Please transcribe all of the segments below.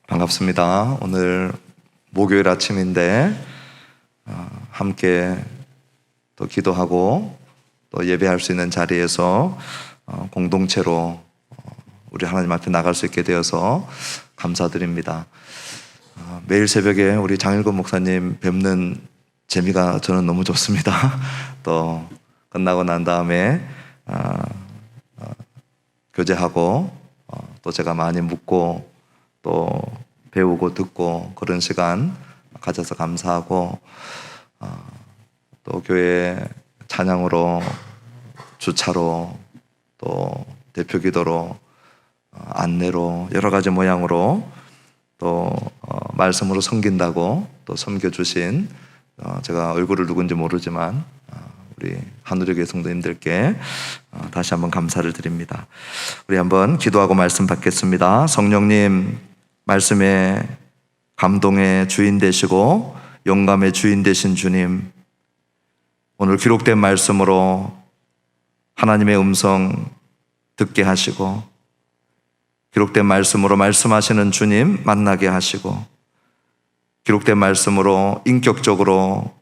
반갑습니다. 오늘 목요일 아침인데 함께 또 기도하고 또 예배할 수 있는 자리에서 공동체로 우리 하나님 앞에 나갈 수 있게 되어서 감사드립니다. 매일 새벽에 우리 장일권 목사님 뵙는 재미가 저는 너무 좋습니다. 또 끝나고 난 다음에 교제하고 또 제가 많이 묻고 또 배우고 듣고 그런 시간 가져서 감사하고 또 교회 찬양으로 주차로 또 대표 기도로 안내로 여러 가지 모양으로 또 말씀으로 섬긴다고 또 섬겨주신 제가 얼굴을 누군지 모르지만 우리 한우리교회 성도님들께 다시 한번 감사를 드립니다. 우리 한번 기도하고 말씀 받겠습니다. 성령님, 말씀의 감동의 주인 되시고 영감의 주인 되신 주님, 오늘 기록된 말씀으로 하나님의 음성 듣게 하시고 기록된 말씀으로 말씀하시는 주님 만나게 하시고 기록된 말씀으로 인격적으로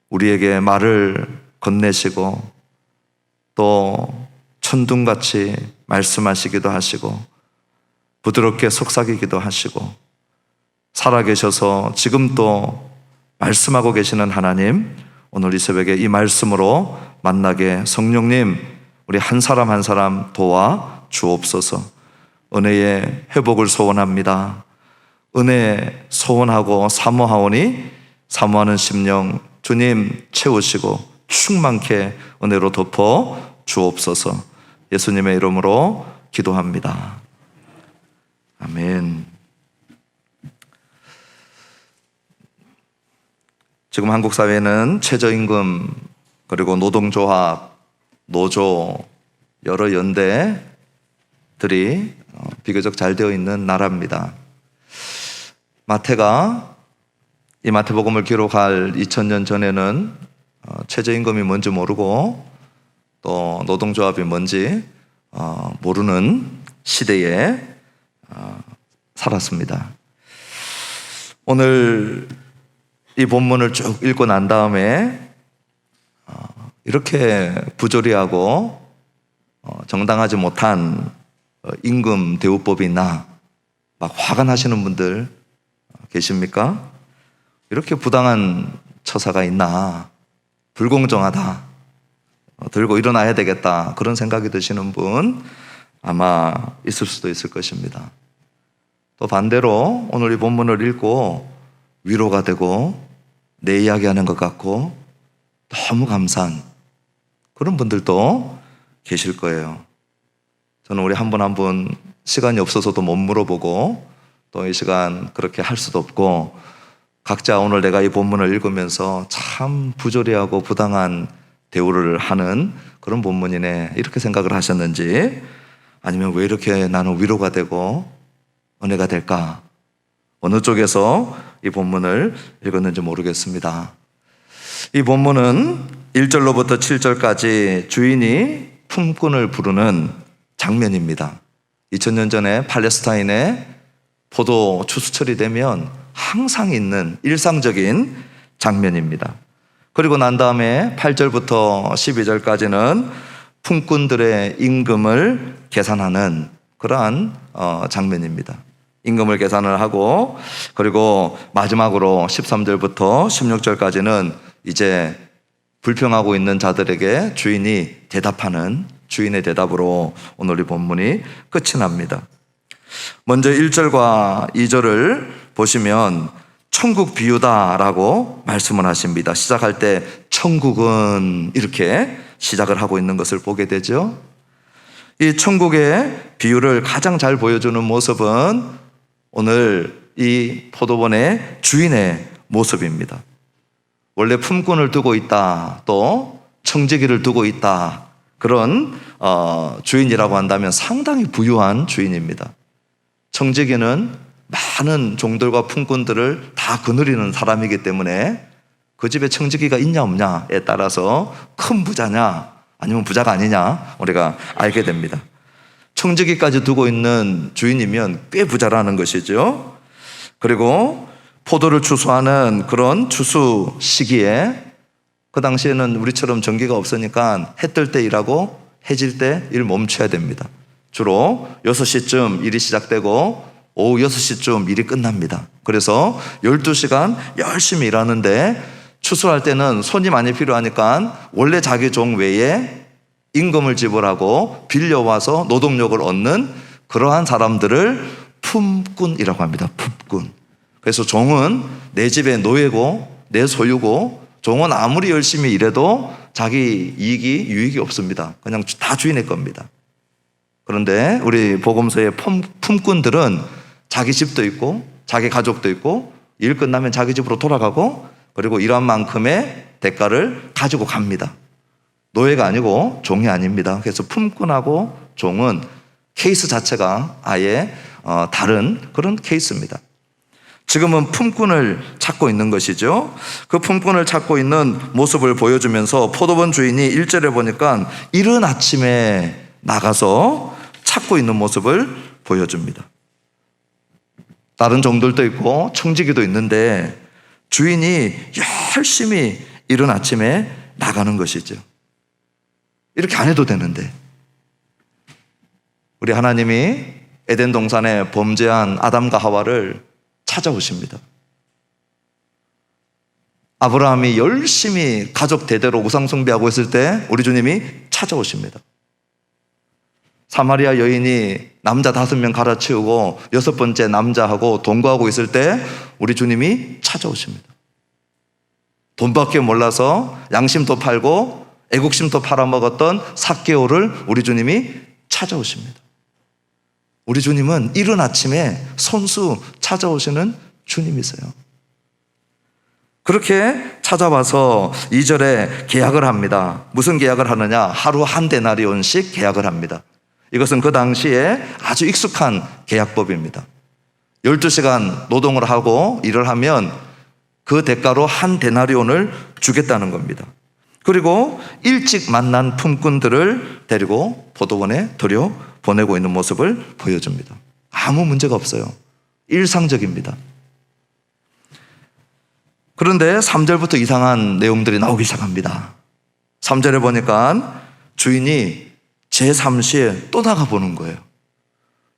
우리에게 말을 건네시고 또 천둥같이 말씀하시기도 하시고 부드럽게 속삭이기도 하시고 살아계셔서 지금 또 말씀하고 계시는 하나님, 오늘 이 새벽에 이 말씀으로 만나게 성령님 우리 한 사람 한 사람 도와 주옵소서. 은혜의 회복을 소원합니다. 은혜 소원하고 사모하오니 사모하는 심령 주님 채우시고 충만케 은혜로 덮어 주옵소서. 예수님의 이름으로 기도합니다. 아멘. 지금 한국 사회는 최저임금 그리고 노동조합, 노조 여러 연대들이 비교적 잘 되어 있는 나라입니다. 마태가 이 마태복음을 기록할 2000년 전에는 최저임금이 뭔지 모르고 또 노동조합이 뭔지 모르는 시대에 살았습니다. 오늘 이 본문을 쭉 읽고 난 다음에 이렇게 부조리하고 정당하지 못한 임금 대우법이 있나 막 화가 나시는 분들 계십니까? 이렇게 부당한 처사가 있나, 불공정하다, 들고 일어나야 되겠다, 그런 생각이 드시는 분 아마 있을 수도 있을 것입니다. 또 반대로 오늘 이 본문을 읽고 위로가 되고 내 이야기하는 것 같고 너무 감사한 그런 분들도 계실 거예요. 저는 우리 한 분 한 분 시간이 없어서도 못 물어보고 또 이 시간 그렇게 할 수도 없고 각자 오늘 내가 이 본문을 읽으면서 참 부조리하고 부당한 대우를 하는 그런 본문이네 이렇게 생각을 하셨는지, 아니면 왜 이렇게 나는 위로가 되고 은혜가 될까, 어느 쪽에서 이 본문을 읽었는지 모르겠습니다. 이 본문은 1절로부터 7절까지 주인이 품꾼을 부르는 장면입니다. 2000년 전에 팔레스타인에 포도 추수철이 되면 항상 있는 일상적인 장면입니다. 그리고 난 다음에 8절부터 12절까지는 품꾼들의 임금을 계산하는 그러한 장면입니다. 임금을 계산을 하고, 그리고 마지막으로 13절부터 16절까지는 이제 불평하고 있는 자들에게 주인이 대답하는 주인의 대답으로 오늘 이 본문이 끝이 납니다. 먼저 1절과 2절을 보시면 천국 비유다라고 말씀을 하십니다. 시작할 때 천국은 이렇게 시작을 하고 있는 것을 보게 되죠. 이 천국의 비유를 가장 잘 보여주는 모습은 오늘 이 포도원의 주인의 모습입니다. 원래 품꾼을 두고 있다, 또 청지기를 두고 있다, 그런 주인이라고 한다면 상당히 부유한 주인입니다. 청지기는 많은 종들과 품꾼들을 다 거느리는 사람이기 때문에 그 집에 청지기가 있냐 없냐에 따라서 큰 부자냐 아니면 부자가 아니냐 우리가 알게 됩니다. 청지기까지 두고 있는 주인이면 꽤 부자라는 것이죠. 그리고 포도를 추수하는 그런 추수 시기에 그 당시에는 우리처럼 전기가 없으니까 해 뜰 때 일하고 해질 때 일 멈춰야 됩니다. 주로 6시쯤 일이 시작되고 오후 6시쯤 일이 끝납니다. 그래서 12시간 열심히 일하는데 추수할 때는 손이 많이 필요하니까 원래 자기 종 외에 임금을 지불하고 빌려와서 노동력을 얻는 그러한 사람들을 품꾼이라고 합니다. 품꾼. 그래서 종은 내 집의 노예고 내 소유고 종은 아무리 열심히 일해도 자기 이익이 유익이 없습니다. 그냥 다 주인의 겁니다. 그런데 우리 복음서의 품꾼들은 자기 집도 있고 자기 가족도 있고 일 끝나면 자기 집으로 돌아가고 그리고 일한 만큼의 대가를 가지고 갑니다. 노예가 아니고 종이 아닙니다. 그래서 품꾼하고 종은 케이스 자체가 아예 다른 그런 케이스입니다. 지금은 품꾼을 찾고 있는 것이죠. 그 품꾼을 찾고 있는 모습을 보여주면서 포도원 주인이 1절에 보니까 이른 아침에 나가서 찾고 있는 모습을 보여줍니다. 다른 종들도 있고 청지기도 있는데 주인이 열심히 이른 아침에 나가는 것이죠. 이렇게 안 해도 되는데 우리 하나님이 에덴 동산에 범죄한 아담과 하와를 찾아오십니다. 아브라함이 열심히 가족 대대로 우상 숭배하고 있을 때 우리 주님이 찾아오십니다. 사마리아 여인이 남자 5명 갈아치우고 6번째 남자하고 동거하고 있을 때 우리 주님이 찾아오십니다. 돈밖에 몰라서 양심도 팔고 애국심도 팔아먹었던 삭개오를 우리 주님이 찾아오십니다. 우리 주님은 이른 아침에 손수 찾아오시는 주님이세요. 그렇게 찾아와서 2절에 계약을 합니다. 무슨 계약을 하느냐? 하루 한 데나리온씩 계약을 합니다. 이것은 그 당시에 아주 익숙한 계약법입니다. 12시간 노동을 하고 일을 하면 그 대가로 한 데나리온을 주겠다는 겁니다. 그리고 일찍 만난 품꾼들을 데리고 포도원에 들여보내고 있는 모습을 보여줍니다. 아무 문제가 없어요. 일상적입니다. 그런데 3절부터 이상한 내용들이 나오기 시작합니다. 3절에 보니까 주인이 제3시에 또 나가보는 거예요.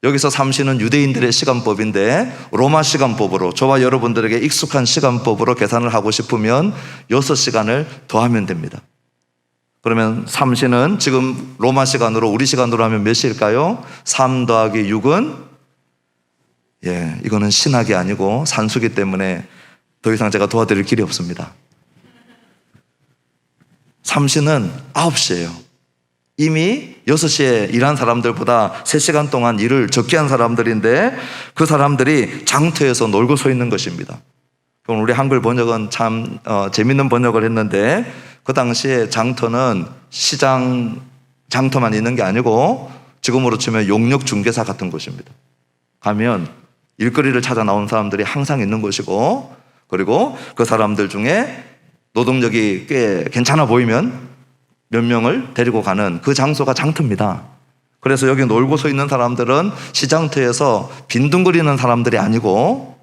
여기서 3시는 유대인들의 시간법인데 로마 시간법으로 저와 여러분들에게 익숙한 시간법으로 계산을 하고 싶으면 6시간을 더하면 됩니다. 그러면 3시는 지금 로마 시간으로 우리 시간으로 하면 몇 시일까요? 3 더하기 6은 이거는 신학이 아니고 산수기 때문에 더 이상 제가 도와드릴 길이 없습니다. 3시는 9시예요. 이미 6시에 일한 사람들보다 3시간 동안 일을 적게 한 사람들인데 그 사람들이 장터에서 놀고 서 있는 것입니다. 그럼 우리 한글 번역은 참 재밌는 번역을 했는데 그 당시에 장터는 시장 장터만 있는 게 아니고 지금으로 치면 용역 중개사 같은 곳입니다. 가면 일거리를 찾아 나온 사람들이 항상 있는 곳이고 그리고 그 사람들 중에 노동력이 꽤 괜찮아 보이면 몇 명을 데리고 가는 그 장소가 장터입니다. 그래서 여기 놀고 서 있는 사람들은 시장터에서 빈둥거리는 사람들이 아니고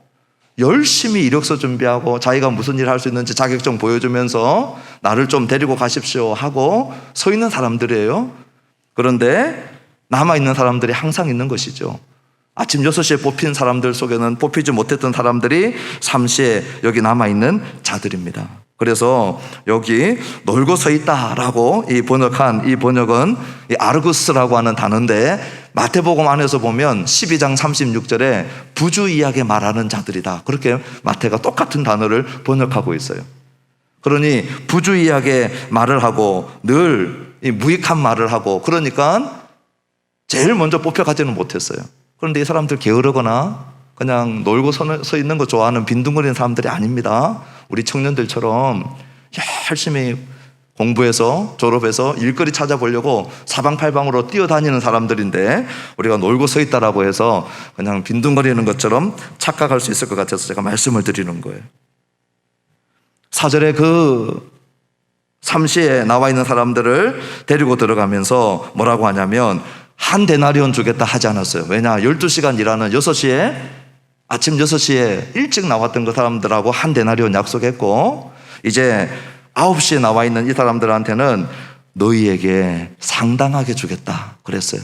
열심히 이력서 준비하고 자기가 무슨 일을 할 수 있는지 자격증 보여주면서 나를 좀 데리고 가십시오 하고 서 있는 사람들이에요. 그런데 남아있는 사람들이 항상 있는 것이죠. 아침 6시에 뽑힌 사람들 속에는 뽑히지 못했던 사람들이 3시에 여기 남아있는 자들입니다. 그래서 여기 놀고 서 있다라고 이 번역은 이 아르구스라고 하는 단어인데 마태복음 안에서 보면 12장 36절에 부주의하게 말하는 자들이다. 그렇게 마태가 똑같은 단어를 번역하고 있어요. 그러니 부주의하게 말을 하고 늘 무익한 말을 하고 그러니까 제일 먼저 뽑혀가지는 못했어요. 그런데 이 사람들 게으르거나 그냥 놀고 서 있는 거 좋아하는 빈둥거리는 사람들이 아닙니다. 우리 청년들처럼 열심히 공부해서 졸업해서 일거리 찾아보려고 사방팔방으로 뛰어다니는 사람들인데 우리가 놀고 서 있다라고 해서 그냥 빈둥거리는 것처럼 착각할 수 있을 것 같아서 제가 말씀을 드리는 거예요. 4절에 그 3시에 나와 있는 사람들을 데리고 들어가면서 뭐라고 하냐면 한 데나리온 주겠다 하지 않았어요. 왜냐? 12시간 일하는 6시에 아침 6시에 일찍 나왔던 그 사람들하고 한 데나리온 약속했고, 이제 9시에 나와 있는 이 사람들한테는 너희에게 상당하게 주겠다 그랬어요.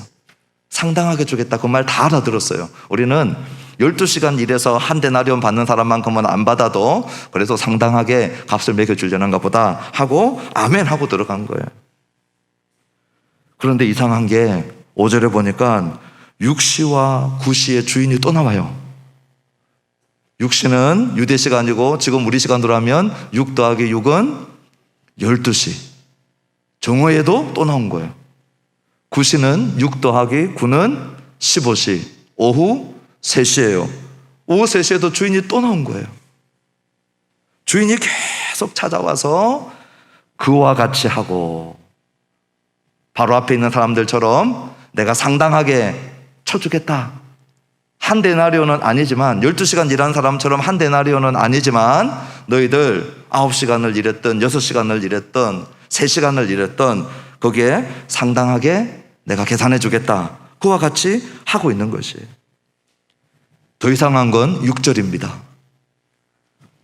상당하게 주겠다, 그 말 다 알아들었어요. 우리는 12시간 일해서 한 데나리온 받는 사람만큼은 안 받아도 그래서 상당하게 값을 매겨주려는가 보다 하고 아멘 하고 들어간 거예요. 그런데 이상한 게 5절에 보니까 6시와 9시의 주인이 또 나와요. 6시는 유대 시간이고 지금 우리 시간으로 하면 6 더하기 6은 12시. 정오에도 또 나온 거예요. 9시는 6 더하기 9는 15시. 오후 3시예요. 오후 3시에도 주인이 또 나온 거예요. 주인이 계속 찾아와서 그와 같이 하고, 바로 앞에 있는 사람들처럼 내가 상당하게 쳐주겠다. 한 데나리온은 아니지만, 12시간 일한 사람처럼 한 데나리온은 아니지만 너희들 9시간을 일했던 6시간을 일했던 3시간을 일했던 거기에 상당하게 내가 계산해 주겠다. 그와 같이 하고 있는 것이에요. 더 이상한 건 6절입니다.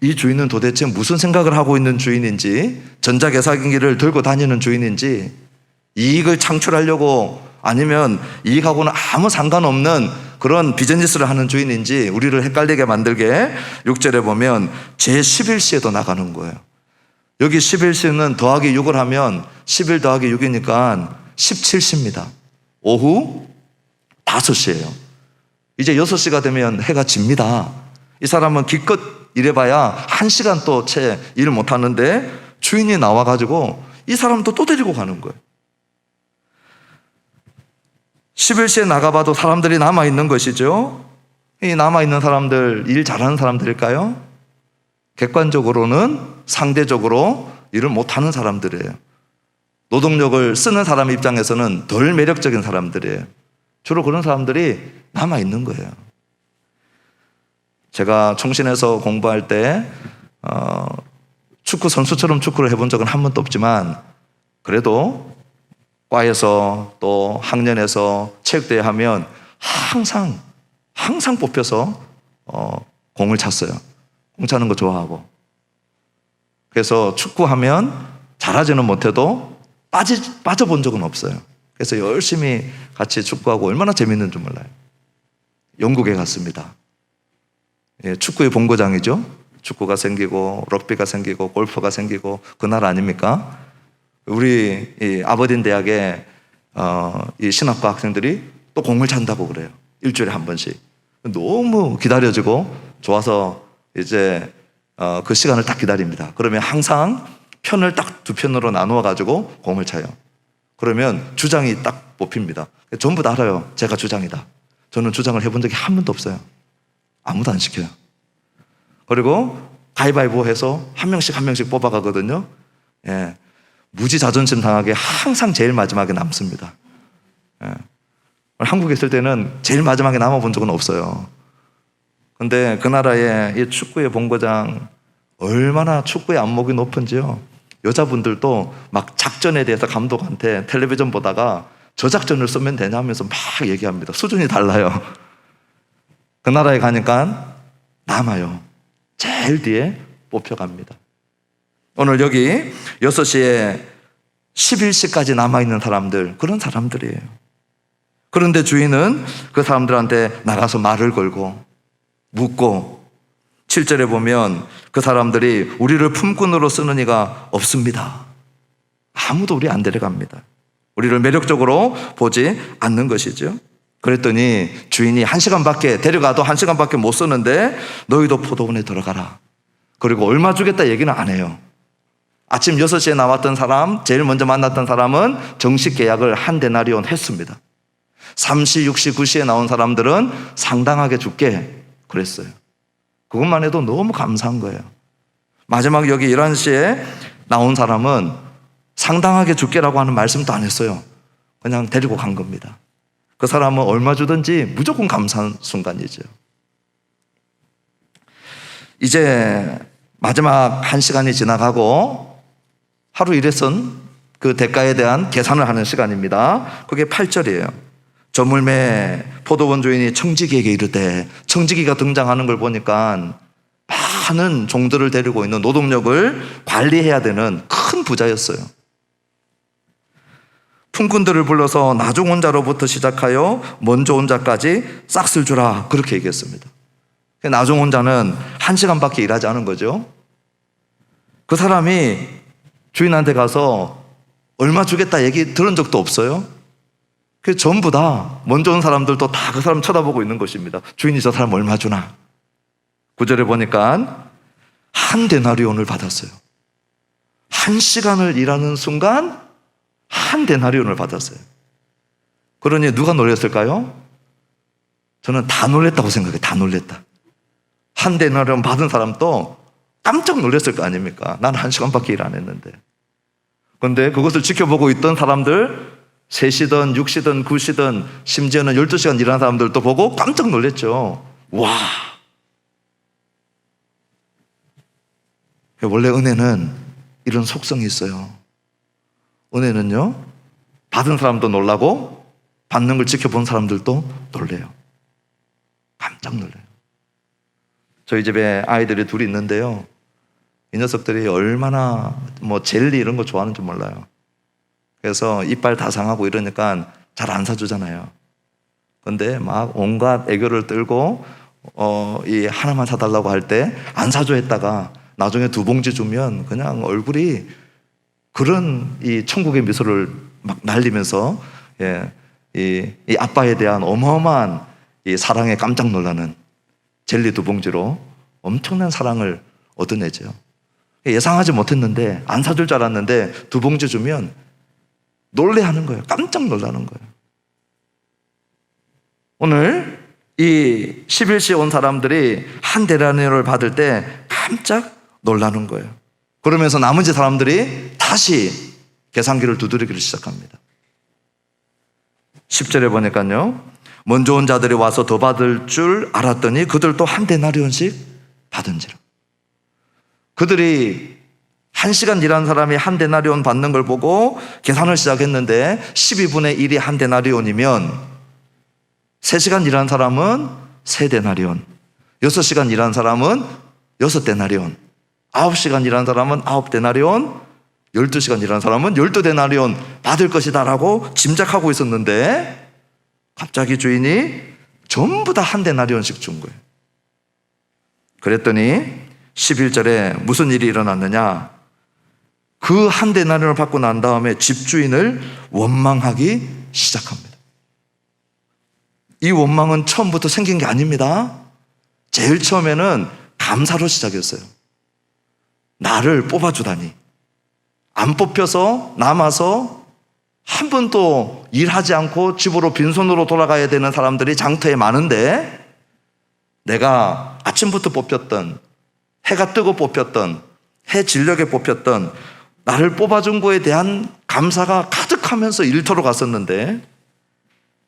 이 주인은 도대체 무슨 생각을 하고 있는 주인인지, 전자계산기를 들고 다니는 주인인지, 이익을 창출하려고 아니면 이익하고는 아무 상관없는 그런 비즈니스를 하는 주인인지 우리를 헷갈리게 만들게 6절에 보면 제11시에도 나가는 거예요. 여기 11시는 더하기 6을 하면 11 더하기 6이니까 17시입니다. 오후 5시예요. 이제 6시가 되면 해가 집니다. 이 사람은 기껏 일해봐야 1시간 또 채 일을 못하는데 주인이 나와가지고 이 사람도 또 데리고 가는 거예요. 11시에 나가봐도 사람들이 남아있는 것이죠. 이 남아있는 사람들, 일 잘하는 사람들일까요? 객관적으로는 상대적으로 일을 못하는 사람들이에요. 노동력을 쓰는 사람 입장에서는 덜 매력적인 사람들이에요. 주로 그런 사람들이 남아있는 거예요. 제가 총신에서 공부할 때 축구 선수처럼 축구를 해본 적은 한 번도 없지만, 그래도 과에서 또 학년에서 체육대회 하면 항상 뽑혀서 공을 찼어요. 공 차는 거 좋아하고. 그래서 축구하면 잘하지는 못해도 빠져본 적은 없어요. 그래서 열심히 같이 축구하고 얼마나 재밌는 줄 몰라요. 영국에 갔습니다. 예, 축구의 본고장이죠. 축구가 생기고 럭비가 생기고 골프가 생기고 그 나라 아닙니까? 우리 이 아버딘 대학의 이 신학과 학생들이 또 공을 찬다고 그래요. 일주일에 한 번씩. 너무 기다려지고 좋아서 이제 그 시간을 딱 기다립니다. 그러면 항상 편을 딱 2편으로 나누어 가지고 공을 차요. 그러면 주장이 딱 뽑힙니다. 전부 다 알아요. 제가 주장이다. 저는 주장을 해본 적이 한 번도 없어요. 아무도 안 시켜요. 그리고 가위바위보 해서 한 명씩 뽑아가거든요. 예. 무지 자존심 당하게 항상 제일 마지막에 남습니다. 예. 한국에 있을 때는 제일 마지막에 남아본 적은 없어요. 근데 그 나라의 이 축구의 본고장, 얼마나 축구의 안목이 높은지요. 여자분들도 막 작전에 대해서 감독한테 텔레비전 보다가 저 작전을 쓰면 되냐 하면서 막 얘기합니다. 수준이 달라요. 그 나라에 가니까 남아요. 제일 뒤에 뽑혀갑니다. 오늘 여기 6시에 11시까지 남아있는 사람들, 그런 사람들이에요. 그런데 주인은 그 사람들한테 나가서 말을 걸고 묻고, 7절에 보면 그 사람들이 우리를 품꾼으로 쓰는 이가 없습니다. 아무도 우리 안 데려갑니다. 우리를 매력적으로 보지 않는 것이죠. 그랬더니 주인이 1시간밖에, 데려가도 1시간밖에 못 쓰는데 너희도 포도원에 들어가라. 그리고 얼마 주겠다 얘기는 안 해요. 아침 6시에 나왔던 사람, 제일 먼저 만났던 사람은 정식 계약을 한 데나리온 했습니다. 3시, 6시, 9시에 나온 사람들은 상당하게 줄게 그랬어요. 그것만 해도 너무 감사한 거예요. 마지막 여기 11시에 나온 사람은 상당하게 줄게라고 하는 말씀도 안 했어요. 그냥 데리고 간 겁니다. 그 사람은 얼마 주든지 무조건 감사한 순간이죠. 이제 마지막 1시간이 지나가고 하루 일했던 그 대가에 대한 계산을 하는 시간입니다. 그게 8절이에요. 저물매 포도원 주인이 청지기에게 이르되, 청지기가 등장하는 걸 보니까 많은 종들을 데리고 있는 노동력을 관리해야 되는 큰 부자였어요. 품꾼들을 불러서 나중 온 자로부터 시작하여 먼저 온 자까지 싹쓸 주라, 그렇게 얘기했습니다. 나중 온 자는 1시간밖에 일하지 않은 거죠. 그 사람이 주인한테 가서 얼마 주겠다 얘기 들은 적도 없어요. 그 전부 다 먼저 온 사람들도 다 그 사람 쳐다보고 있는 것입니다. 주인이 저 사람 얼마 주나? 9절에 보니까 1데나리온을 받았어요. 1시간을 일하는 순간 1데나리온을 받았어요. 그러니 누가 놀랐을까요? 저는 다 놀랬다고 생각해요. 다 놀랬다. 1데나리온 받은 사람도 깜짝 놀랐을 거 아닙니까? 난 1시간밖에 일 안 했는데. 그런데 그것을 지켜보고 있던 사람들, 3시든 6시든 9시든 심지어는 12시간 일하는 사람들도 보고 깜짝 놀랐죠. 와! 원래 은혜는 이런 속성이 있어요. 은혜는요, 받은 사람도 놀라고 받는 걸 지켜본 사람들도 놀래요. 깜짝 놀래요. 저희 집에 아이들이 둘이 있는데요, 이 녀석들이 얼마나 젤리 이런 거 좋아하는지 몰라요. 그래서 이빨 다 상하고 이러니까 잘 안 사주잖아요. 근데 막 온갖 애교를 떨고 이 하나만 사달라고 할 때 안 사줘 했다가 나중에 2봉지 주면 그냥 얼굴이 그런 이 천국의 미소를 막 날리면서, 이 아빠에 대한 어마어마한 이 사랑에 깜짝 놀라는 젤리 2봉지로 엄청난 사랑을 얻어내죠. 예상하지 못했는데, 안 사줄 줄 알았는데 2봉지 주면 놀래하는 거예요. 깜짝 놀라는 거예요. 오늘 이 11시에 온 사람들이 1데나리온을 받을 때 깜짝 놀라는 거예요. 그러면서 나머지 사람들이 다시 계산기를 두드리기를 시작합니다. 10절에 보니까요, 먼저 온 자들이 와서 더 받을 줄 알았더니 그들도 1데나리온씩 받은지라. 그들이 1시간 일한 사람이 1데나리온 받는 걸 보고 계산을 시작했는데, 12분의 1이 1데나리온이면 3시간 일한 사람은 3데나리온, 6시간 일한 사람은 6데나리온, 9시간 일한 사람은 9데나리온, 12시간 일한 사람은 12데나리온 받을 것이다 라고 짐작하고 있었는데, 갑자기 주인이 전부 다 1데나리온씩 준 거예요. 그랬더니 11절에 무슨 일이 일어났느냐, 그 1데나리온을 받고 난 다음에 집주인을 원망하기 시작합니다. 이 원망은 처음부터 생긴 게 아닙니다. 제일 처음에는 감사로 시작했어요. 나를 뽑아주다니, 안 뽑혀서 남아서 한 번도 일하지 않고 집으로 빈손으로 돌아가야 되는 사람들이 장터에 많은데, 내가 아침부터 뽑혔던, 해가 뜨고 뽑혔던, 해 진력에 뽑혔던 나를 뽑아준 거에 대한 감사가 가득하면서 일터로 갔었는데,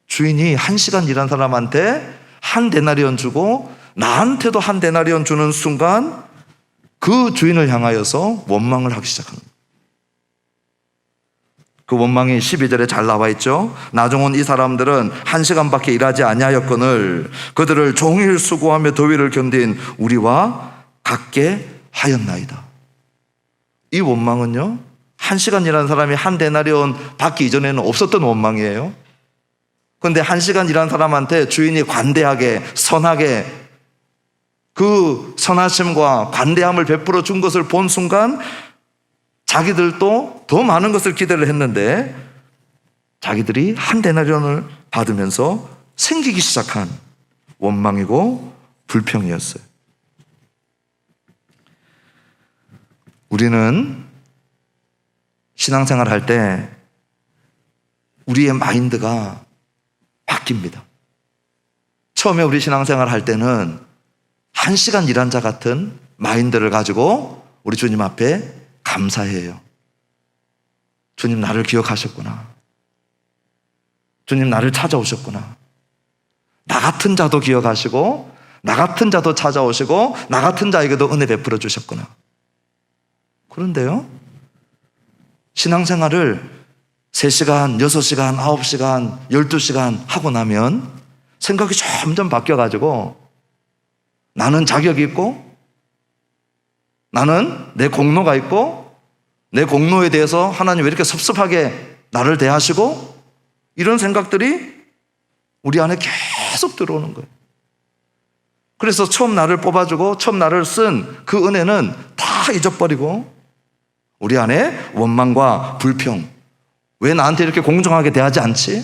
주인이 1시간 일한 사람한테 1데나리온 주고 나한테도 1데나리온 주는 순간 그 주인을 향하여서 원망을 하기 시작합니다. 그 원망이 12절에 잘 나와 있죠. 나중 온 이 사람들은 1시간밖에 일하지 아니하였거늘 그들을 종일 수고하며 더위를 견딘 우리와 같게 하였나이다. 이 원망은요, 1시간 일한 사람이 1데나리온 받기 이전에는 없었던 원망이에요. 그런데 1시간 일한 사람한테 주인이 관대하게, 선하게 그 선하심과 관대함을 베풀어 준 것을 본 순간 자기들도 더 많은 것을 기대를 했는데, 자기들이 1데나리온을 받으면서 생기기 시작한 원망이고 불평이었어요. 우리는 신앙생활 할 때 우리의 마인드가 바뀝니다. 처음에 우리 신앙생활 할 때는 1시간 일한 자 같은 마인드를 가지고 우리 주님 앞에 감사해요. 주님 나를 기억하셨구나. 주님 나를 찾아오셨구나. 나 같은 자도 기억하시고 나 같은 자도 찾아오시고 나 같은 자에게도 은혜 베풀어 주셨구나. 그런데요, 신앙생활을 3시간, 6시간, 9시간, 12시간 하고 나면 생각이 점점 바뀌어가지고 나는 자격이 있고 나는 내 공로가 있고 내 공로에 대해서 하나님 왜 이렇게 섭섭하게 나를 대하시고 이런 생각들이 우리 안에 계속 들어오는 거예요. 그래서 처음 나를 뽑아주고 처음 나를 쓴 그 은혜는 다 잊어버리고 우리 안에 원망과 불평, 왜 나한테 이렇게 공정하게 대하지 않지?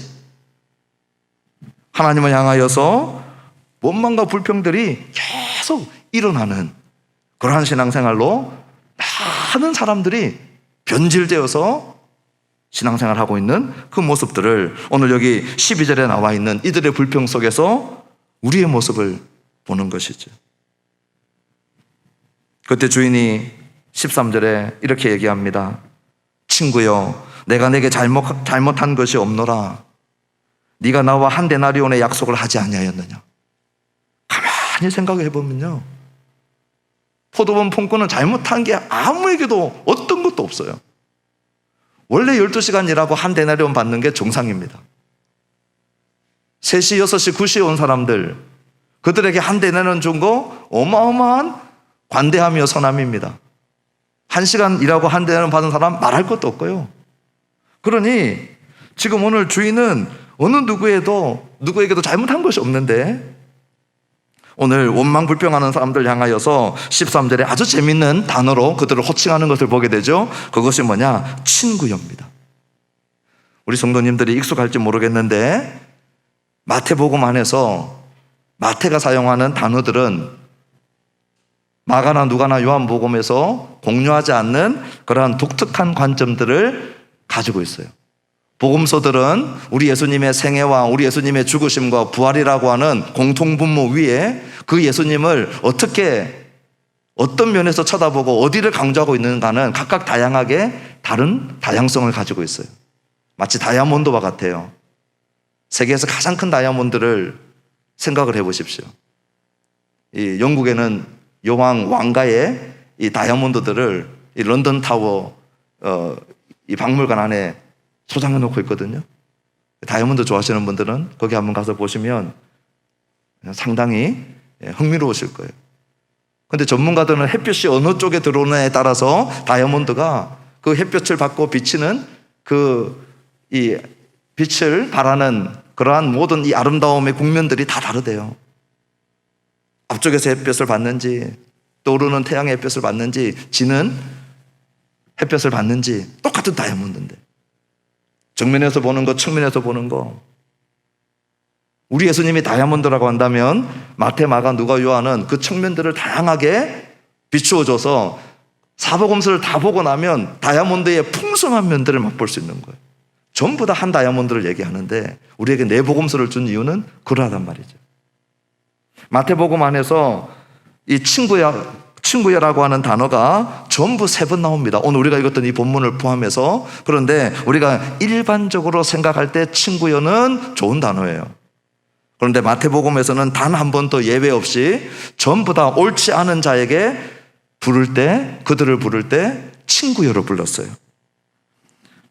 하나님을 향하여서 원망과 불평들이 계속 일어나는 그러한 신앙생활로 많은 사람들이 변질되어서 신앙생활하고 있는 그 모습들을 오늘 여기 12절에 나와 있는 이들의 불평 속에서 우리의 모습을 보는 것이죠. 그때 주인이 13절에 이렇게 얘기합니다. 친구여, 내가 내게 잘못한 것이 없노라. 네가 나와 한 데나리온의 약속을 하지 아니하였느냐. 가만히 생각해 보면요, 포도원 품꾼은 잘못한 게 아무에게도 어떤 것도 없어요. 원래 12시간 일하고 한 데나리온 받는 게 정상입니다. 3시, 6시, 9시에 온 사람들, 그들에게 한 데나리온 준 거 어마어마한 관대하며 선함입니다. 1시간 일하고 한 데나리온 받은 사람 말할 것도 없고요. 그러니 지금 오늘 주인은 어느 누구에게도 잘못한 것이 없는데 오늘 원망 불평하는 사람들 향하여서 13절에 아주 재밌는 단어로 그들을 호칭하는 것을 보게 되죠. 그것이 뭐냐? 친구여입니다. 우리 성도님들이 익숙할지 모르겠는데 마태복음 안에서 마태가 사용하는 단어들은 마가나 누가나 요한복음에서 공유하지 않는 그러한 독특한 관점들을 가지고 있어요. 복음서들은 우리 예수님의 생애와 우리 예수님의 죽으심과 부활이라고 하는 공통분모 위에 그 예수님을 어떤 면에서 쳐다보고 어디를 강조하고 있는가는 각각 다양하게 다른 다양성을 가지고 있어요. 마치 다이아몬드와 같아요. 세계에서 가장 큰 다이아몬드를 생각을 해보십시오. 이 영국에는 여왕 왕가의 이 다이아몬드들을 이 런던 타워 이 박물관 안에 소장해 놓고 있거든요. 다이아몬드 좋아하시는 분들은 거기 한번 가서 보시면 상당히 흥미로우실 거예요. 그런데 전문가들은 햇볕이 어느 쪽에 들어오느냐에 따라서 다이아몬드가 그 햇볕을 받고 비치는 이 빛을 발하는 그러한 모든 이 아름다움의 국면들이 다 다르대요. 앞쪽에서 햇볕을 받는지, 떠오르는 태양의 햇볕을 받는지, 지는 햇볕을 받는지 똑같은 다이아몬드인데 정면에서 보는 거, 측면에서 보는 거. 우리 예수님이 다이아몬드라고 한다면 마태, 마가, 누가, 요한은 그 측면들을 다양하게 비추어줘서 사복음서를 다 보고 나면 다이아몬드의 풍성한 면들을 맛볼 수 있는 거예요. 전부 다 한 다이아몬드를 얘기하는데 우리에게 네 복음서를 준 이유는 그러하단 말이죠. 마태복음 안에서 이 친구야라고 하는 단어가 전부 3번 나옵니다. 오늘 우리가 읽었던 이 본문을 포함해서. 그런데 우리가 일반적으로 생각할 때 친구여는 좋은 단어예요. 그런데 마태복음에서는 단 한 번도 예외 없이 전부 다 옳지 않은 자에게 그들을 부를 때 친구여로 불렀어요.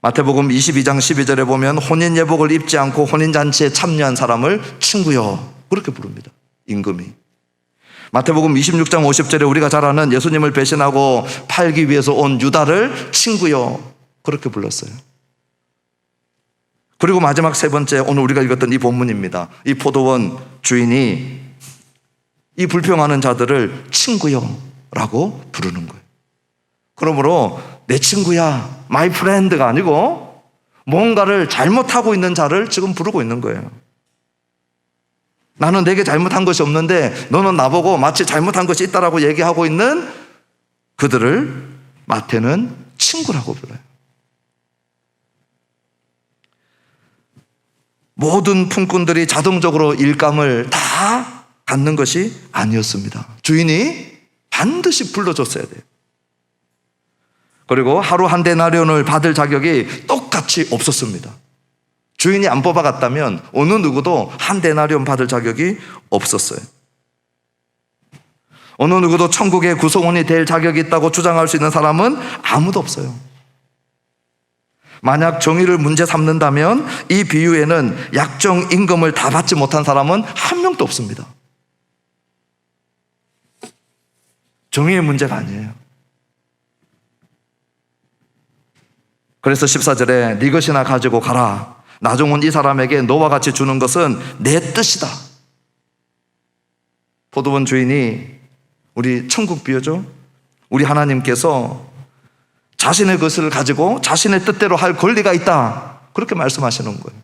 마태복음 22장 12절에 보면 혼인 예복을 입지 않고 혼인잔치에 참여한 사람을 친구여 그렇게 부릅니다. 임금이. 마태복음 26장 50절에 우리가 잘 아는 예수님을 배신하고 팔기 위해서 온 유다를 친구여 그렇게 불렀어요. 그리고 마지막 3번째, 오늘 우리가 읽었던 이 본문입니다. 이 포도원 주인이 이 불평하는 자들을 친구여라고 부르는 거예요. 그러므로 내 친구야, my friend가 아니고 뭔가를 잘못하고 있는 자를 지금 부르고 있는 거예요. 나는 내게 잘못한 것이 없는데 너는 나보고 마치 잘못한 것이 있다라고 얘기하고 있는 그들을 마태는 친구라고 불러요. 모든 품꾼들이 자동적으로 일감을 다 갖는 것이 아니었습니다. 주인이 반드시 불러줬어야 돼요. 그리고 하루 한 데나리온을 받을 자격이 똑같이 없었습니다. 주인이 안 뽑아갔다면 어느 누구도 한 데나리온 받을 자격이 없었어요. 어느 누구도 천국의 구성원이 될 자격이 있다고 주장할 수 있는 사람은 아무도 없어요. 만약 정의를 문제 삼는다면 이 비유에는 약정 임금을 다 받지 못한 사람은 한 명도 없습니다. 정의의 문제가 아니에요. 그래서 14절에 네 것이나 가지고 가라. 나중은 이 사람에게 너와 같이 주는 것은 내 뜻이다. 포도원 주인이 우리 천국 비유죠. 우리 하나님께서 자신의 것을 가지고 자신의 뜻대로 할 권리가 있다. 그렇게 말씀하시는 거예요.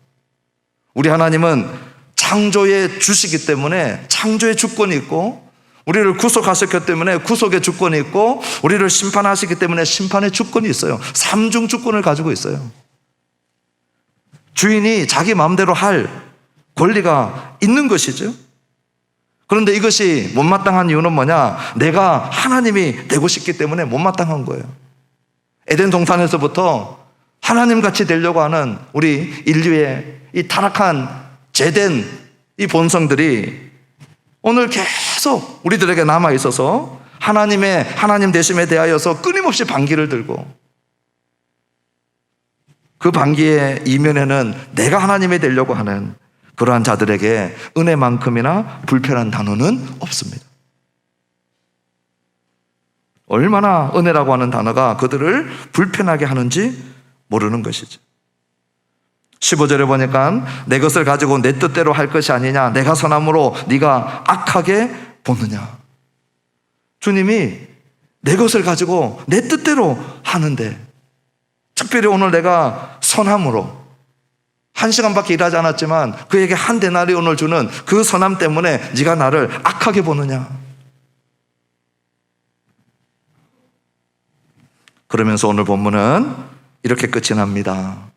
우리 하나님은 창조의 주시기 때문에 창조의 주권이 있고, 우리를 구속하셨기 때문에 구속의 주권이 있고, 우리를 심판하시기 때문에 심판의 주권이 있어요. 삼중 주권을 가지고 있어요. 주인이 자기 마음대로 할 권리가 있는 것이죠. 그런데 이것이 못마땅한 이유는 뭐냐? 내가 하나님이 되고 싶기 때문에 못마땅한 거예요. 에덴 동산에서부터 하나님같이 되려고 하는 우리 인류의 이 타락한 죄된 이 본성들이 오늘 계속 우리들에게 남아 있어서 하나님 되심에 대하여서 끊임없이 반기를 들고, 그 반기의 이면에는 내가 하나님이 되려고 하는 그러한 자들에게 은혜만큼이나 불편한 단어는 없습니다. 얼마나 은혜라고 하는 단어가 그들을 불편하게 하는지 모르는 것이죠. 15절에 보니까 내 것을 가지고 내 뜻대로 할 것이 아니냐, 내가 선함으로 네가 악하게 보느냐. 주님이 내 것을 가지고 내 뜻대로 하는데, 특별히 오늘 내가 선함으로 1시간밖에 일하지 않았지만 그에게 한 데나리온을 주는 그 선함 때문에 네가 나를 악하게 보느냐. 그러면서 오늘 본문은 이렇게 끝이 납니다.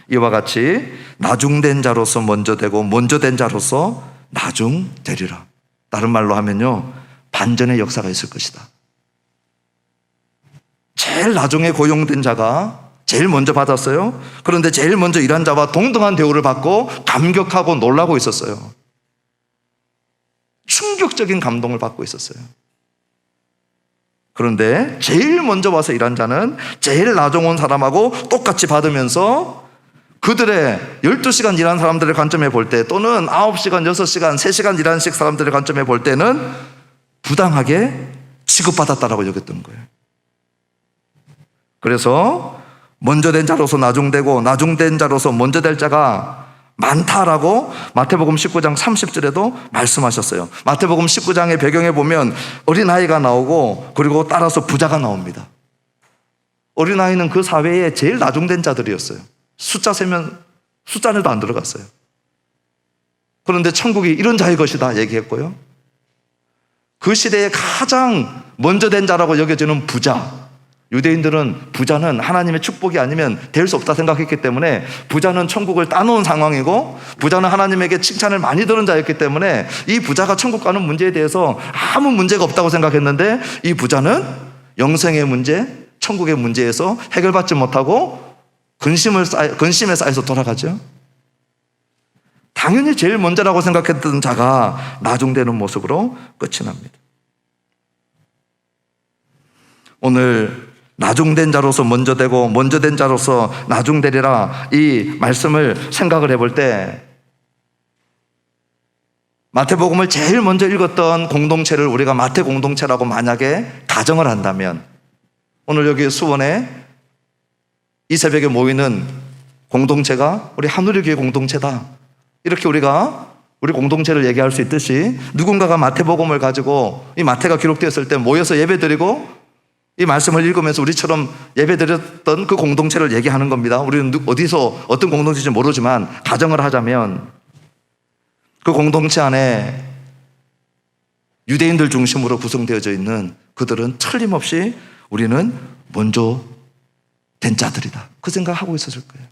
이와 같이 나중된 자로서 먼저 되고 먼저 된 자로서 나중되리라. 다른 말로 하면요, 반전의 역사가 있을 것이다. 제일 나중에 고용된 자가 제일 먼저 받았어요. 그런데 제일 먼저 일한 자와 동등한 대우를 받고 감격하고 놀라고 있었어요. 충격적인 감동을 받고 있었어요. 그런데 제일 먼저 와서 일한 자는 제일 나중 온 사람하고 똑같이 받으면서 그들의 12시간 일한 사람들의 관점에 볼 때, 또는 9시간, 6시간, 3시간 일한 사람들의 관점에 볼 때는 부당하게 취급받았다라고 여겼던 거예요. 그래서 먼저 된 자로서 나중되고 나중된 자로서 먼저 될 자가 많다라고 마태복음 19장 30절에도 말씀하셨어요. 마태복음 19장의 배경에 보면 어린아이가 나오고 그리고 따라서 부자가 나옵니다. 어린아이는 그 사회에 제일 나중된 자들이었어요. 숫자 세면 숫자 안에도 안 들어갔어요. 그런데 천국이 이런 자의 것이다 얘기했고요. 그 시대에 가장 먼저 된 자라고 여겨지는 부자, 유대인들은 부자는 하나님의 축복이 아니면 될 수 없다 생각했기 때문에 부자는 천국을 따놓은 상황이고, 부자는 하나님에게 칭찬을 많이 들은 자였기 때문에 이 부자가 천국 가는 문제에 대해서 아무 문제가 없다고 생각했는데, 이 부자는 영생의 문제, 천국의 문제에서 해결받지 못하고 근심에 쌓여서 돌아가죠. 당연히 제일 먼저라고 생각했던 자가 나중되는 모습으로 끝이 납니다. 오늘 나중된 자로서 먼저 되고 먼저 된 자로서 나중되리라, 이 말씀을 생각을 해볼 때 마태복음을 제일 먼저 읽었던 공동체를 우리가 마태 공동체라고 만약에 가정을 한다면, 오늘 여기 수원에 이 새벽에 모이는 공동체가 우리 하누리교회 공동체다, 이렇게 우리가 우리 공동체를 얘기할 수 있듯이, 누군가가 마태복음을 가지고 이 마태가 기록되었을 때 모여서 예배드리고 이 말씀을 읽으면서 우리처럼 예배드렸던 그 공동체를 얘기하는 겁니다. 우리는 어디서 어떤 공동체인지 모르지만 가정을 하자면 그 공동체 안에 유대인들 중심으로 구성되어져 있는 그들은 틀림없이 우리는 먼저 된 자들이다, 그 생각하고 있었을 거예요.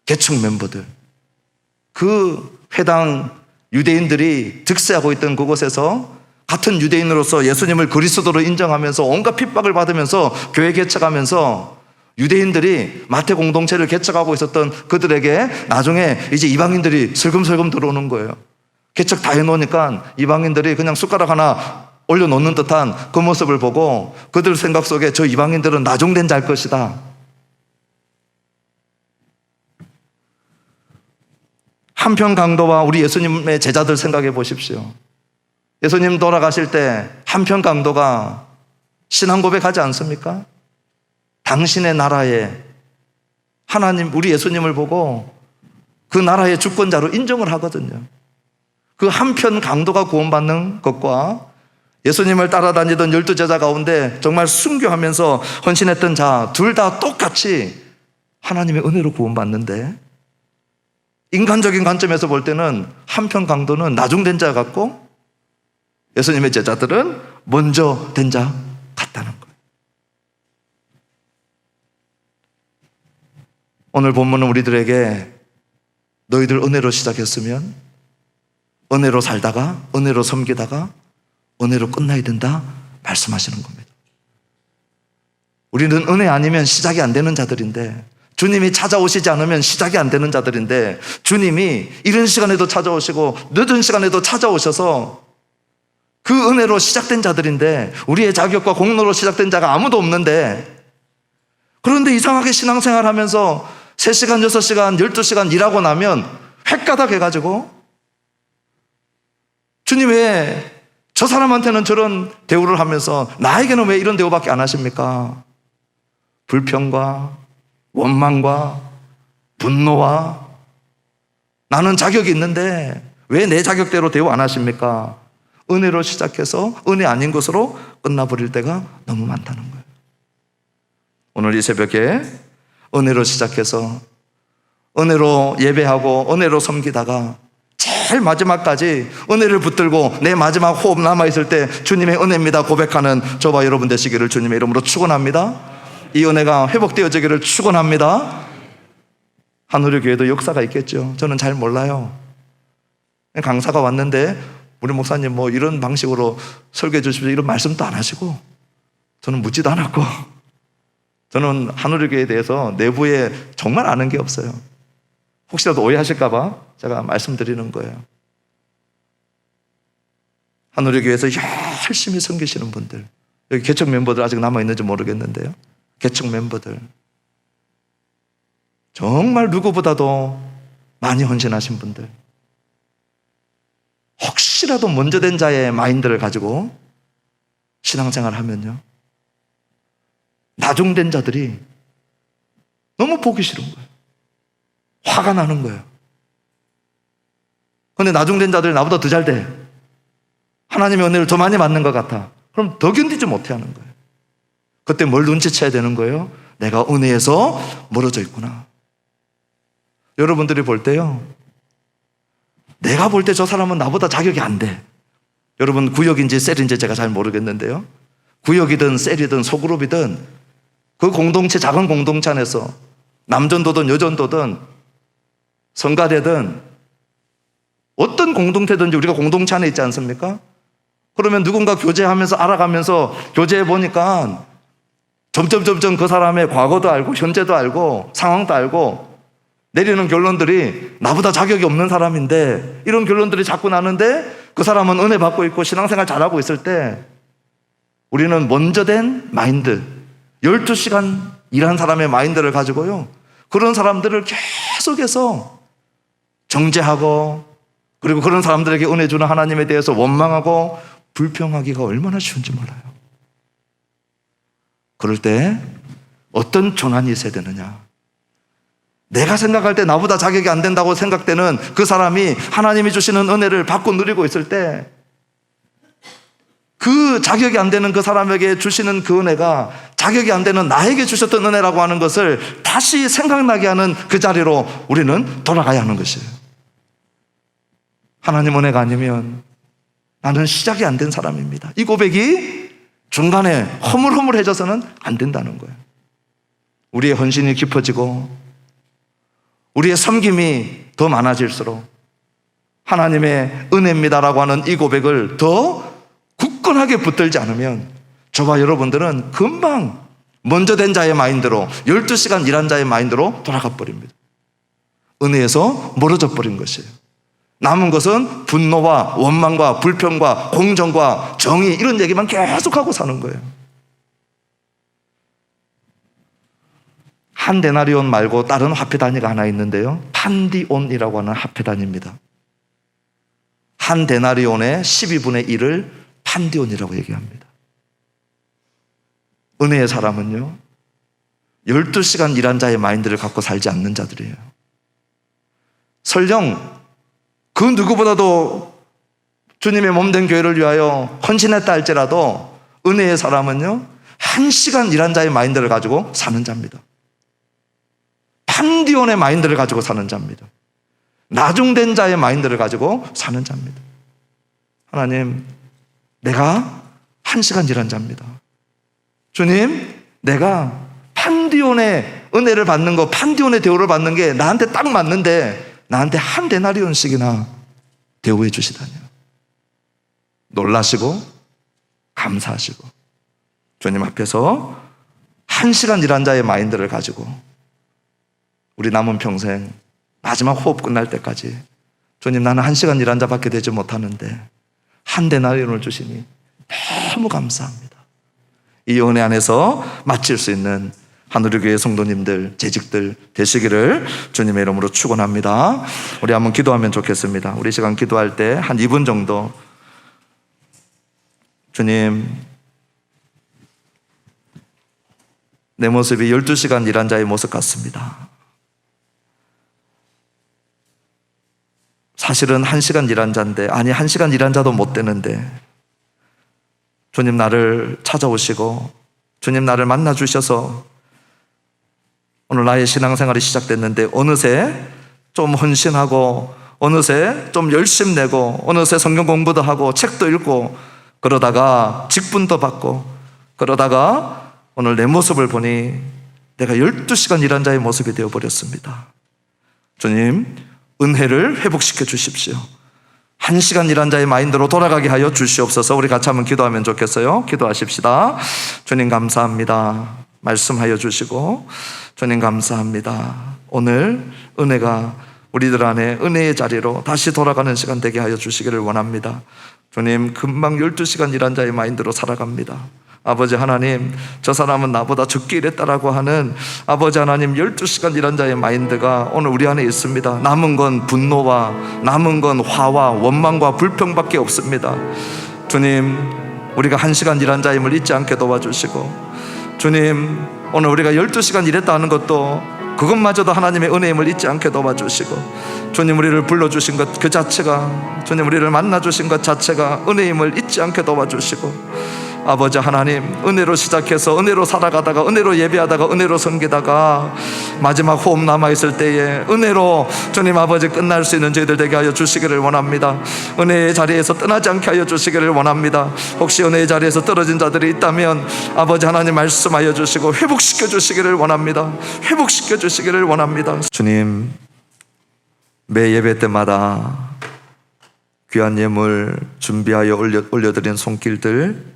계층 멤버들, 그 회당 유대인들이 득세하고 있던 그곳에서 같은 유대인으로서 예수님을 그리스도로 인정하면서 온갖 핍박을 받으면서 교회 개척하면서 유대인들이 마태 공동체를 개척하고 있었던 그들에게 나중에 이제 이방인들이 슬금슬금 들어오는 거예요. 개척 다 해놓으니까 이방인들이 그냥 숟가락 하나 올려놓는 듯한 그 모습을 보고 그들 생각 속에 저 이방인들은 나중된 자일 것이다, 한편 강도와 우리 예수님의 제자들 생각해 보십시오. 예수님 돌아가실 때 한편 강도가 신앙 고백하지 않습니까? 당신의 나라에 하나님, 우리 예수님을 보고 그 나라의 주권자로 인정을 하거든요. 그 한편 강도가 구원받는 것과 예수님을 따라다니던 12제자 가운데 정말 순교하면서 헌신했던 자 둘 다 똑같이 하나님의 은혜로 구원받는데, 인간적인 관점에서 볼 때는 한편 강도는 나중된 자 같고 예수님의 제자들은 먼저 된 자 같다는 거예요. 오늘 본문은 우리들에게 너희들 은혜로 시작했으면 은혜로 살다가 은혜로 섬기다가 은혜로 끝나야 된다 말씀하시는 겁니다. 우리는 은혜 아니면 시작이 안 되는 자들인데, 주님이 찾아오시지 않으면 시작이 안 되는 자들인데, 주님이 이른 시간에도 찾아오시고 늦은 시간에도 찾아오셔서 그 은혜로 시작된 자들인데, 우리의 자격과 공로로 시작된 자가 아무도 없는데, 그런데 이상하게 신앙생활 하면서 3시간, 6시간, 12시간 일하고 나면 획가닥 해가지고 주님 왜 저 사람한테는 저런 대우를 하면서 나에게는 왜 이런 대우밖에 안 하십니까? 불평과 원망과 분노와 나는 자격이 있는데 왜 내 자격대로 대우 안 하십니까? 은혜로 시작해서 은혜 아닌 것으로 끝나버릴 때가 너무 많다는 거예요. 오늘 이 새벽에 은혜로 시작해서 은혜로 예배하고 은혜로 섬기다가 제일 마지막까지 은혜를 붙들고 내 마지막 호흡 남아있을 때 주님의 은혜입니다 고백하는 저와 여러분 되시기를 주님의 이름으로 축원합니다. 이 은혜가 회복되어지기를 축원합니다. 하늘의 교회도 역사가 있겠죠. 저는 잘 몰라요. 강사가 왔는데 우리 목사님 뭐 이런 방식으로 설교해 주십시오 이런 말씀도 안 하시고, 저는 묻지도 않았고, 저는 하늘의 교회에 대해서 내부에 정말 아는 게 없어요. 혹시라도 오해하실까 봐 제가 말씀드리는 거예요. 하늘의 교회에서 열심히 섬기시는 분들, 여기 개척 멤버들 아직 남아있는지 모르겠는데요, 개척 멤버들 정말 누구보다도 많이 헌신하신 분들, 혹시라도 먼저 된 자의 마인드를 가지고 신앙생활을 하면요, 나중된 자들이 너무 보기 싫은 거예요. 화가 나는 거예요. 그런데 나중된 자들이 나보다 더 잘 돼. 하나님의 은혜를 더 많이 받는 것 같아. 그럼 더 견디지 못해 하는 거예요. 그때 뭘 눈치채야 되는 거예요? 내가 은혜에서 멀어져 있구나. 여러분들이 볼 때요, 내가 볼 때 저 사람은 나보다 자격이 안 돼. 여러분 구역인지 셀인지 제가 잘 모르겠는데요, 구역이든 셀이든 소그룹이든 그 공동체, 작은 공동체 안에서 남전도든 여전도든 성가대든 어떤 공동체든지 우리가 공동체 안에 있지 않습니까? 그러면 누군가 교제하면서 알아가면서 교제해 보니까 점점 그 사람의 과거도 알고 현재도 알고 상황도 알고 내리는 결론들이 나보다 자격이 없는 사람인데, 이런 결론들이 자꾸 나는데 그 사람은 은혜 받고 있고 신앙생활 잘하고 있을 때 우리는 먼저 된 마인드, 12시간 일한 사람의 마인드를 가지고요, 그런 사람들을 계속해서 정죄하고, 그리고 그런 사람들에게 은혜 주는 하나님에 대해서 원망하고 불평하기가 얼마나 쉬운지 몰라요. 그럴 때 어떤 전환이 있어야 되느냐? 내가 생각할 때 나보다 자격이 안 된다고 생각되는 그 사람이 하나님이 주시는 은혜를 받고 누리고 있을 때, 그 자격이 안 되는 그 사람에게 주시는 그 은혜가 자격이 안 되는 나에게 주셨던 은혜라고 하는 것을 다시 생각나게 하는 그 자리로 우리는 돌아가야 하는 것이에요. 하나님 은혜가 아니면 나는 시작이 안 된 사람입니다, 이 고백이 중간에 허물허물해져서는 안 된다는 거예요. 우리의 헌신이 깊어지고 우리의 섬김이 더 많아질수록 하나님의 은혜입니다라고 하는 이 고백을 더 굳건하게 붙들지 않으면 저와 여러분들은 금방 먼저 된 자의 마인드로, 12시간 일한 자의 마인드로 돌아가 버립니다. 은혜에서 멀어져 버린 것이에요. 남은 것은 분노와 원망과 불평과 공정과 정의, 이런 얘기만 계속하고 사는 거예요. 한 데나리온 말고 다른 화폐 단위가 하나 있는데요, 판디온이라고 하는 화폐 단위입니다. 한 데나리온의 12분의 1을 판디온이라고 얘기합니다. 은혜의 사람은요, 12시간 일한 자의 마인드를 갖고 살지 않는 자들이에요. 설령 그 누구보다도 주님의 몸된 교회를 위하여 헌신했다 할지라도 은혜의 사람은요, 1시간 일한 자의 마인드를 가지고 사는 자입니다. 판디온의 마인드를 가지고 사는 자입니다. 나중된 자의 마인드를 가지고 사는 자입니다. 하나님, 내가 1시간 일한 자입니다. 주님, 내가 판디온의 은혜를 받는 거, 판디온의 대우를 받는 게 나한테 딱 맞는데 나한테 한 데나리온씩이나 대우해 주시다니요. 놀라시고 감사하시고 주님 앞에서 1시간 일한 자의 마인드를 가지고 우리 남은 평생 마지막 호흡 끝날 때까지, 주님, 나는 1시간 일한 자밖에 되지 못하는데 한 데나리온을 주시니 너무 감사합니다. 이 은혜 안에서 마칠 수 있는 하늘의 교회 성도님들, 재직들 되시기를 주님의 이름으로 축원합니다. 우리 한번 기도하면 좋겠습니다. 우리 시간 기도할 때 한 2분 정도, 주님, 내 모습이 12시간 일한 자의 모습 같습니다. 사실은 1시간 일한 자인데, 아니 1시간 일한 자도 못 되는데 주님 나를 찾아오시고 주님 나를 만나 주셔서 오늘 나의 신앙생활이 시작됐는데 어느새 좀 헌신하고 어느새 좀 열심 내고 어느새 성경 공부도 하고 책도 읽고 그러다가 직분도 받고 그러다가 오늘 내 모습을 보니 내가 12시간 일한 자의 모습이 되어버렸습니다. 주님, 은혜를 회복시켜 주십시오. 1시간 일한 자의 마인드로 돌아가게 하여 주시옵소서. 우리 같이 한번 기도하면 좋겠어요. 기도하십시다. 주님 감사합니다. 말씀하여 주시고, 주님 감사합니다. 오늘 은혜가 우리들 안에 은혜의 자리로 다시 돌아가는 시간 되게 하여 주시기를 원합니다. 주님, 금방 12시간 일한 자의 마인드로 살아갑니다. 아버지 하나님, 저 사람은 나보다 적게 일했다라고 하는 아버지 하나님 12시간 일한 자의 마인드가 오늘 우리 안에 있습니다. 남은 건 분노와 남은 건 화와 원망과 불평밖에 없습니다. 주님, 우리가 1시간 일한 자임을 잊지 않게 도와주시고, 주님, 오늘 우리가 12시간 일했다는 것도 그것마저도 하나님의 은혜임을 잊지 않게 도와주시고, 주님, 우리를 불러주신 것 그 자체가, 주님, 우리를 만나주신 것 자체가 은혜임을 잊지 않게 도와주시고, 아버지 하나님, 은혜로 시작해서 은혜로 살아가다가 은혜로 예배하다가 은혜로 섬기다가 마지막 호흡 남아있을 때에 은혜로 주님 아버지 끝날 수 있는 저희들 되게 하여 주시기를 원합니다. 은혜의 자리에서 떠나지 않게 하여 주시기를 원합니다. 혹시 은혜의 자리에서 떨어진 자들이 있다면 아버지 하나님 말씀하여 주시고 회복시켜 주시기를 원합니다. 회복시켜 주시기를 원합니다. 주님, 매 예배 때마다 귀한 예물 준비하여 올려드린 손길들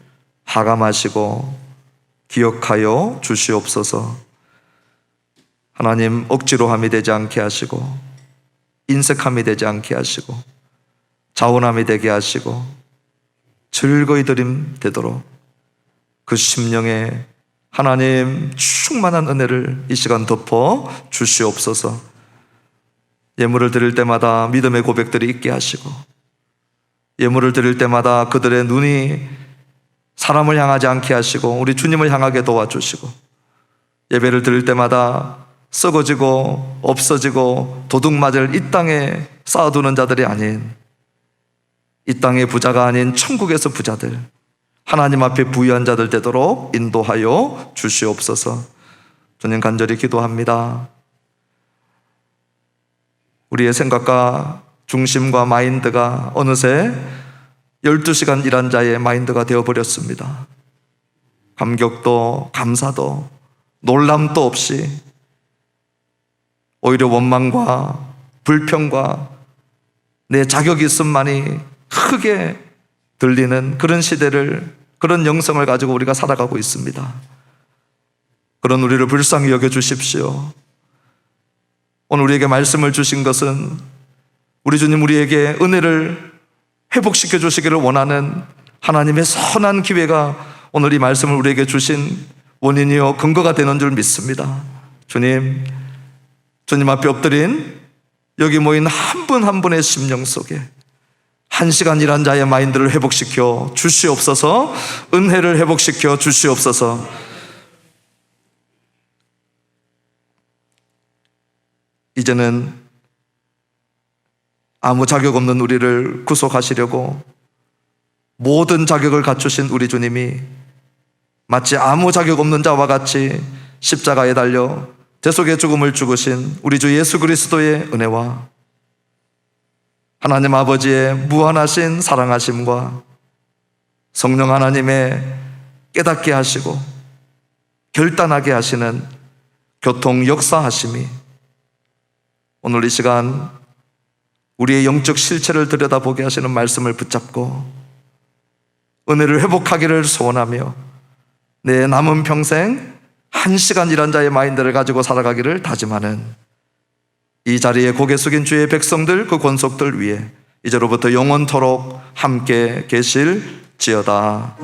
하감하시고 기억하여 주시옵소서. 하나님, 억지로함이 되지 않게 하시고 인색함이 되지 않게 하시고 자원함이 되게 하시고 즐거이 드림 되도록 그 심령에 하나님 충만한 은혜를 이 시간 덮어 주시옵소서. 예물을 드릴 때마다 믿음의 고백들이 있게 하시고, 예물을 드릴 때마다 그들의 눈이 사람을 향하지 않게 하시고 우리 주님을 향하게 도와주시고, 예배를 드릴 때마다 썩어지고 없어지고 도둑맞을 이 땅에 쌓아두는 자들이 아닌 이 땅의 부자가 아닌 천국에서 부자들, 하나님 앞에 부유한 자들 되도록 인도하여 주시옵소서. 주님, 간절히 기도합니다. 우리의 생각과 중심과 마인드가 어느새 12시간 일한 자의 마인드가 되어버렸습니다. 감격도 감사도 놀람도 없이 오히려 원망과 불평과 내 자격이 있음만이 크게 들리는 그런 시대를, 그런 영성을 가지고 우리가 살아가고 있습니다. 그런 우리를 불쌍히 여겨주십시오. 오늘 우리에게 말씀을 주신 것은 우리 주님 우리에게 은혜를 회복시켜 주시기를 원하는 하나님의 선한 기회가 오늘 이 말씀을 우리에게 주신 원인이요 근거가 되는 줄 믿습니다. 주님, 주님 앞에 엎드린 여기 모인 한 분 한 분의 심령 속에 1시간 일한 자의 마인드를 회복시켜 주시옵소서. 은혜를 회복시켜 주시옵소서. 이제는 아무 자격 없는 우리를 구속하시려고 모든 자격을 갖추신 우리 주님이 마치 아무 자격 없는 자와 같이 십자가에 달려 대속의 죽음을 죽으신 우리 주 예수 그리스도의 은혜와 하나님 아버지의 무한하신 사랑하심과 성령 하나님의 깨닫게 하시고 결단하게 하시는 교통 역사하심이 오늘 이 시간 우리의 영적 실체를 들여다보게 하시는 말씀을 붙잡고 은혜를 회복하기를 소원하며 내 남은 평생 1시간 일한 자의 마인드를 가지고 살아가기를 다짐하는 이 자리에 고개 숙인 주의 백성들, 그 권속들 위해 이제로부터 영원토록 함께 계실지어다.